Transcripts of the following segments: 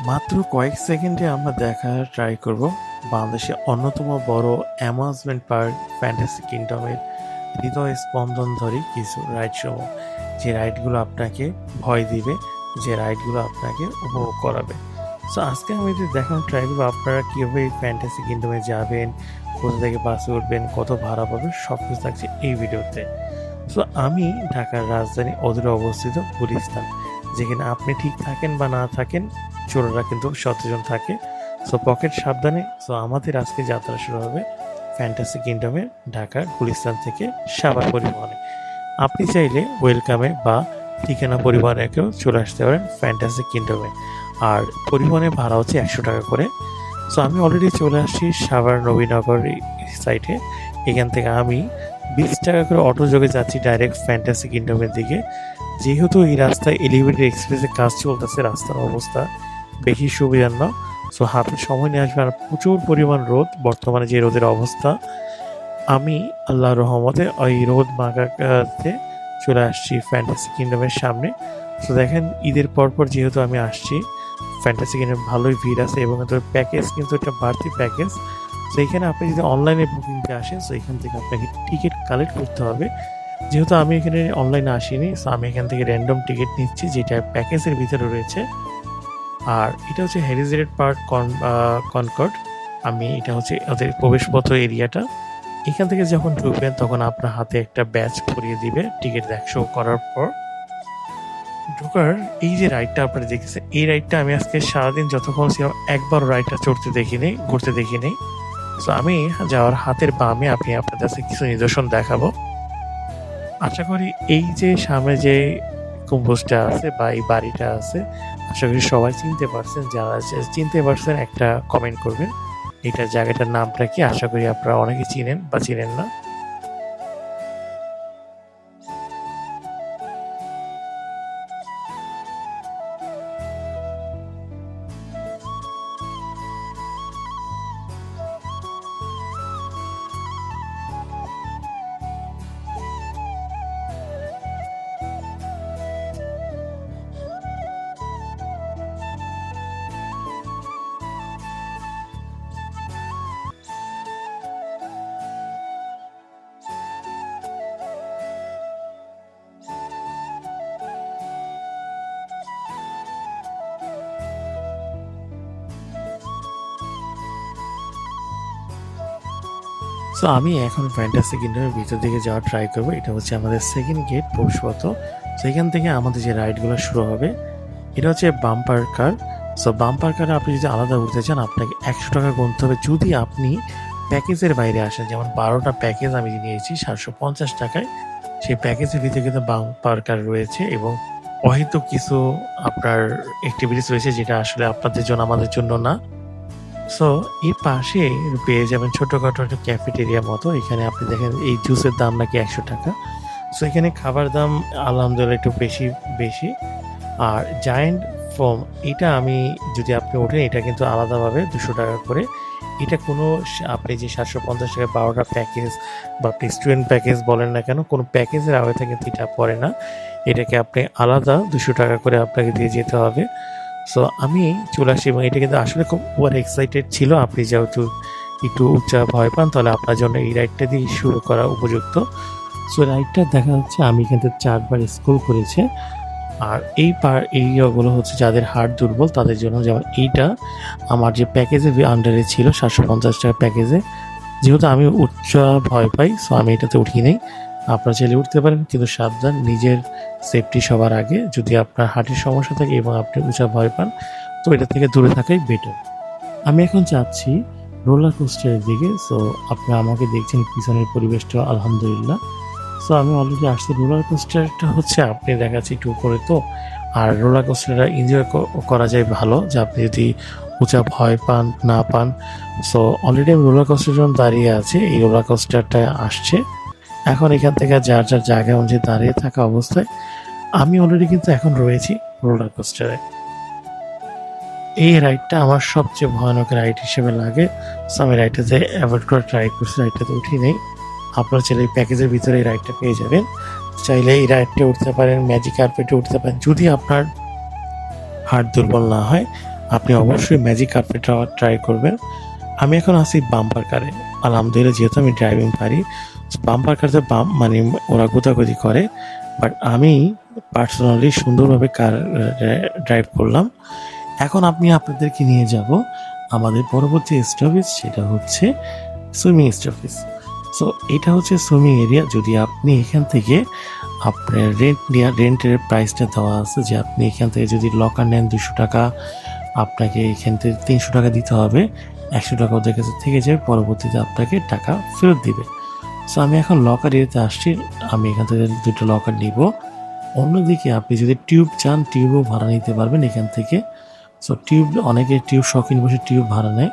মাত্র কয়েক সেকেন্ডে আমরা দেখার ট্রাই করব বাংলাদেশের অন্যতম বড় অ্যামিউজমেন্ট পার্ক ফ্যান্টাসি কিংডমের হৃদয় স্পন্দনধরী কিছু রাইড সমূহ, যে রাইডগুলো আপনাকে ভয় দিবে, যে রাইডগুলো আপনাকে উপভোগ করাবে। সো আজকে আমি যদি দেখানোর ট্রাই করবো আপনারা কীভাবে এই ফ্যান্টাসি কিংডমে যাবেন, কোথা থেকে বাসে উঠবেন, কত ভাড়া পাবেন, সব কিছু থাকছে এই ভিডিওতে। সো আমি ঢাকার রাজধানী অদূরে অবস্থিত গুলিস্তান, যেখানে আপনি ঠিক থাকেন বা না থাকেন চোররা কিন্তু সচেতন থাকে। সো পকেট সাবধানে। সো আমাদের আজকে যাত্রা শুরু হবে ফ্যান্টাসি কিংডমে ঢাকার গুলিস্তান থেকে সাভার পরিবহনে। আপনি চাইলে ওয়েলকামে বা ঠিকানা পরিবহনেকেও চলে আসতে পারেন ফ্যান্টাসি কিংডমে। আর পরিবহনের ভাড়া হচ্ছে 100 টাকা করে। সো আমি অলরেডি চলে আসছি সাভার নবীনগর সাইটে। এখান থেকে আমি 20 টাকা করে অটো যোগে যাচ্ছি ডাইরেক্ট ফ্যান্টাসি কিংডমের দিকে। যেহেতু এই রাস্তায় এলিভেটেড এক্সপ্রেসের কাজ চলতেছে, রাস্তার অবস্থা বেশি সুবিধার না। সো হাতে সময় নিয়ে আসবে। আর প্রচুর পরিমাণ রোদ, বর্তমানে যে রোদের অবস্থা, আমি আল্লাহর রহমতে ওই রোদ মাগাতে চলে আসছি ফ্যান্টাসি কিংডমের সামনে। তো দেখেন, ঈদের পরপর যেহেতু আমি আসছি, ফ্যান্টাসি কিংডম ভালোই ভিড় আছে এবং এদের প্যাকেজ কিন্তু একটা বাড়তি প্যাকেজ। তো এখানে আপনি যদি অনলাইনে বুকিংতে আসেন, তো এখান থেকে আপনাকে টিকিট কালেক্ট করতে হবে। যেহেতু আমি এখানে অনলাইনে আসিনি, সো আমি এখান থেকে র্যান্ডম টিকিট নিচ্ছি যেটা প্যাকেজের ভিতরে রয়েছে। আর এটা হচ্ছে হেরিটেজ পার্ক কনকর্ড। এটা হচ্ছে ওদের প্রবেশপত্র এরিয়াটা। এখান থেকে যখন ঢুকবেন তখন আপনার হাতে একটা ব্যাজ পরিয়ে দিবে টিকিট শো করার পর। ঢোকার এই যে রাইডটা আপনারা দেখতেছেন, এই রাইডটা আমি আজকে সারাদিন যতক্ষণ ছিলাম একবার রাইডটা চড়তে দেখিনি, ঘুরতে দেখিনি। তো আমি যাওয়ার হাতের বামে আমি আপনাদের কাছে কিছু নিদর্শন দেখাবো। আশা করি এই যে সামনে যে গম্বুজটা আছে বা এই বাড়িটা আছে, আশা করি সবাই চিনতে পারছেন। যারা চিনতে পারছেন একটা কমেন্ট করবেন এটা জায়গাটার নামটা কি। আশা করি আপনারা অনেকে চিনেন বা চিনেন না। সো আমি এখন ফ্যান্টাসি কিংডমের ভিতর দিকে যাওয়ার ট্রাই করবো। এটা হচ্ছে আমাদের সেকেন্ড গেট, প্রবেশপথ। তো এখান থেকে আমাদের যে রাইডগুলো শুরু হবে, এটা হচ্ছে বাম্পার কার। সো বাম্পার কারে আপনি যদি আলাদা উঠতে চান আপনাকে 100 টাকা গুনতে হবে যদি আপনি প্যাকেজের বাইরে আসেন। যেমন 12টা প্যাকেজ আমি নিয়েছি 750 টাকায়। সেই প্যাকেজের ভিতরে কিন্তু বাম্পার কার রয়েছে এবং অহেতুক কিছু আপনার অ্যাক্টিভিটিস রয়েছে যেটা আসলে আপনাদের জন্য, আমাদের জন্য না। সো এর পাশে পেয়ে যাবেন ছোটখাটো একটা ক্যাফেটেরিয়া মতো। এখানে আপনি দেখেন এই জুসের দাম নাকি 100 টাকা। সো এখানে খাবার দাম আলহামদুলিল্লাহ একটু বেশি বেশি। আর জায়েন্ট ফোম, এটা আমি যদি আপনি ওঠেন এটা কিন্তু আলাদাভাবে 200 টাকা করে। এটা কোনো আপনি যে 750 টাকা 12টা প্যাকেজ বা আপনি স্টুডেন্ট প্যাকেজ বলেন না কেন, কোনো প্যাকেজের আওতায় কিন্তু এটা পড়ে না। এটাকে আপনি আলাদা 200 টাকা করে আপনাকে দিয়ে যেতে হবে। সো আমি চলে আসি এবং এটা কিন্তু আসলে খুব ওভার এক্সাইটেড ছিল। আপনি যেহেতু একটু উচ্চা ভয় পান, তাহলে আপনার জন্য এই রাইডটা দিয়ে শুরু করা উপযুক্ত। সো রাইডটা দেখা যাচ্ছে আমি কিন্তু 4বার স্কুল করেছে। আর এইগুলো হচ্ছে যাদের হার্ট দুর্বল তাদের জন্য। যেমন এইটা আমার যে প্যাকেজে আন্ডারে ছিল 750 টাকা প্যাকেজে, যেহেতু আমি উচ্চা ভয় পাই, সো আমি এটাতে উঠি নেই। আপনারা চাইলে উঠতে পারেন, কিন্তু সাবধান, নিজের সেফটি সবার আগে। যদি আপনার হার্টের সমস্যা থাকে এবং আপনি উঁচা ভয় পান, তো এটা থেকে দূরে থাকাই বেটার। আমি এখন যাচ্ছি রোলার কোস্টারের দিকে। সো আপনারা আমাকে দেখছেন, পিছনের পরিবেশটা আলহামদুলিল্লাহ। সো আমি অলরেডি আসছি। রোলার কোস্টারটা হচ্ছে আপনি দেখাচ্ছি একটু উপরে তো। আর রোলার কোস্টারটা এনজয় করা যায় ভালো, যে আপনি যদি উঁচা ভয় পান না পান। সো অলরেডি আমি রোলার কোস্টারের জন্য দাঁড়িয়ে আছি। এই রোলার কোস্টারটা আসছে এখন। এখান থেকে যার যার জায়গা অনুযায়ী দাঁড়িয়ে থাকা অবস্থায় আমি অলরেডি কিন্তু এখন রয়েছি রোলার কোস্টারে। এই রাইডটা আমার সবচেয়ে ভয়ানক রাইড হিসেবে লাগে। সো আমি রাইডটাতে অ্যাভয়েড করে ট্রাই করছি, রাইডটাতে উঠি নেই। আপনারা চাইলে এই প্যাকেজের ভিতরে এই রাইডটা পেয়ে যাবেন। চাইলে এই রাইডটা উঠতে পারেন, ম্যাজিক কার্পেটে উঠতে পারেন যদি আপনার হার্ট দুর্বল না হয়। আপনি অবশ্যই ম্যাজিক কার্পেট ট্রাই করবেন। আমি এখন আছি বাম্পার কারে। আলহামদুলিল্লাহ যেহেতু আমি ড্রাইভিং পারি, বাম্পার কারতে মানে ওরা গোতাগুতি করে, বাট আমি পার্সোনালি সুন্দরভাবে কার ড্রাইভ করলাম। এখন আপনাদেরকে নিয়ে যাব আমাদের পরবর্তী স্টপেজ, সেটা হচ্ছে সুইমিং স্টপেজ। সো এটা হচ্ছে সুইমিং এরিয়া। যদি আপনি এখান থেকে আপনার রেন্টের প্রাইসটা দেওয়া আছে যে আপনি এখান থেকে যদি লকার নেন 200 টাকা, আপনাকে এখান থেকে 300 টাকা দিতে হবে, 100 টাকা ওদের কাছে থেকে যাবে, পরবর্তীতে আপনাকে টাকা ফেরত দিবে। সো আমি এখন লকার এরিয়াতে আসছি, আমি এখান থেকে 2টা লকার নিব। অন্যদিকে আপনি যদি টিউব চান, টিউবও ভাড়া নিতে পারবেন এখান থেকে। সো টিউব, অনেকে টিউব শখিন বসে টিউব ভাড়া নেয়।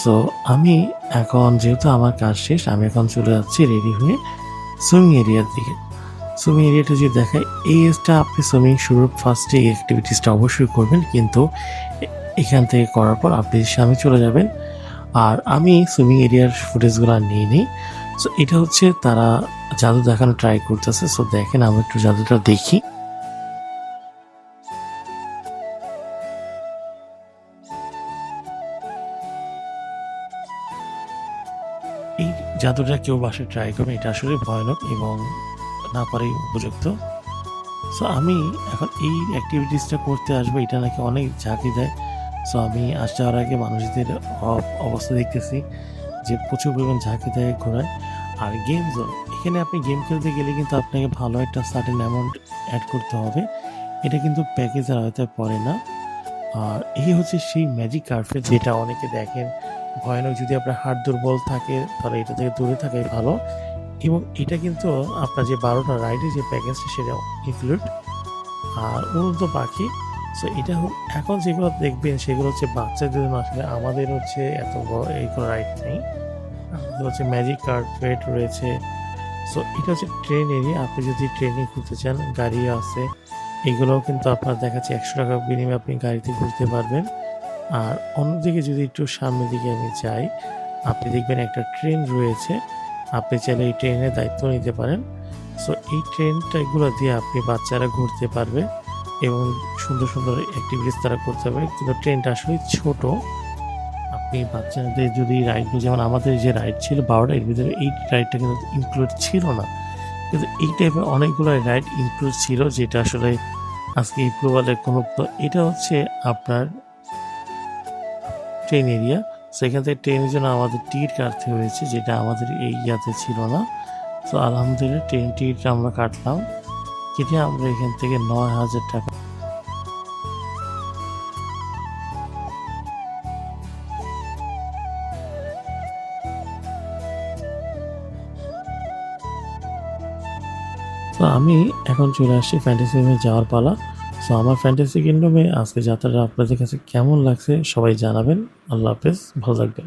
সো আমি এখন যেহেতু আমার কাজ শেষ, আমি এখন চলে যাচ্ছি রেডি হয়ে সুইমিং এরিয়ার দিকে। সুইমিং এরিয়াটা যদি দেখায়, এই এজটা আপনি সুইমিং শুরুর ফার্স্টে এই অ্যাক্টিভিটিসটা অবশ্যই করবেন, কিন্তু এখান থেকে করার পর আপনি সামনে চলে যাবেন। আর আমি সুইমিং এরিয়ার ফুটেজগুলো নিয়ে নিই। সো এটা হচ্ছে তারা জাদু দেখানো ট্রাই করতেছে। সো দেখেন, আমরা একটু জাদুটা দেখি। এই জাদুটা কেউ বাসায় ট্রাই করবে, এটা আসলে ভয়ানক এবং না পারাই উপযুক্ত। সো আমি এখন এই অ্যাক্টিভিটিসটা করতে আসবো, এটা নাকি অনেক ঝাঁকি দেয়। সো আমি যাওয়ার আগে মানুষদের অবস্থা দেখতেছি যে প্রচুর পরিমাণ ঝাঁকি দেয় ঘোরায়। আর গেম জোন, এখানে আপনি গেম খেলতে গেলে কিন্তু আপনাকে ভালো একটা সার্টেন অ্যামাউন্ট অ্যাড করতে হবে, এটা কিন্তু প্যাকেজের আওতায় পড়ে না। আর এই হচ্ছে সেই ম্যাজিক কার্পেট, যেটা অনেকে দেখেন ভয়ানক। যদি আপনার হাড় দুর্বল থাকে তাহলে এটা থেকে দূরে থাকাই ভালো। এবং এটা কিন্তু আপনার যে 12টা রাইডের যে প্যাকেজটা সেটা ইনক্লুড, আর উড়ন্ত পাখি। সো এটা এখন যেগুলো দেখবেন সেগুলো হচ্ছে বাচ্চাদের জন্য, আসলে আমাদের হচ্ছে এত বড় এই কোনো রাইড নেই। আমাদের হচ্ছে ম্যাজিক কার্পেট রয়েছে। সো এটা হচ্ছে ট্রেন এরিয়া। আপনি যদি ট্রেনে ঘুরতে চান, গাড়ি আছে, এগুলোও কিন্তু আপনার দেখাচ্ছে 100 টাকা বিনিময়ে আপনি গাড়িতে ঘুরতে পারবেন। আর অন্যদিকে যদি একটু সামনের দিকে আমি যাই, আপনি দেখবেন একটা ট্রেন রয়েছে, আপনি চাইলে এই ট্রেনের দায়িত্ব নিতে পারেন। সো এই ট্রেনটাগুলো দিয়ে আপনি বাচ্চারা ঘুরতে পারবে এবং সুন্দর সুন্দর অ্যাক্টিভিটিস তারা করতে পারবে। কিন্তু ট্রেনটা আসলে ছোট, আপনি বাচ্চাদের যদি রাইডগুলো, যেমন আমাদের যে রাইড ছিল 12টা, এর ভিতরে এই রাইডটা কিন্তু ইনক্লুড ছিল না, কিন্তু এই টাইপের অনেকগুলো রাইড ইনক্লুড ছিল, যেটা আসলে আজকে এই প্রবালের কোনো। এটা হচ্ছে আপনার ট্রেন এরিয়া। সেখান থেকে ট্রেনের জন্য আমাদের টিকিট কাটতে হয়েছে, যেটা আমাদের এই ইয়াতে ছিল না। তো আলহামদুলিল্লাহ ট্রেন টিকিটটা আমরা কাটলাম, কেটে আমরা এখান থেকে 9,000 টাকা। তো আমি এখন চলে আসছি ফ্যান্টাসি কিংডমে যাওয়ার পালা। সো আমার ফ্যান্টাসি কিংডমে আজকে যাত্রাটা আপনাদের কাছে কেমন লাগছে সবাই জানাবেন। আল্লাহ হাফেজ, ভালো থাকবেন।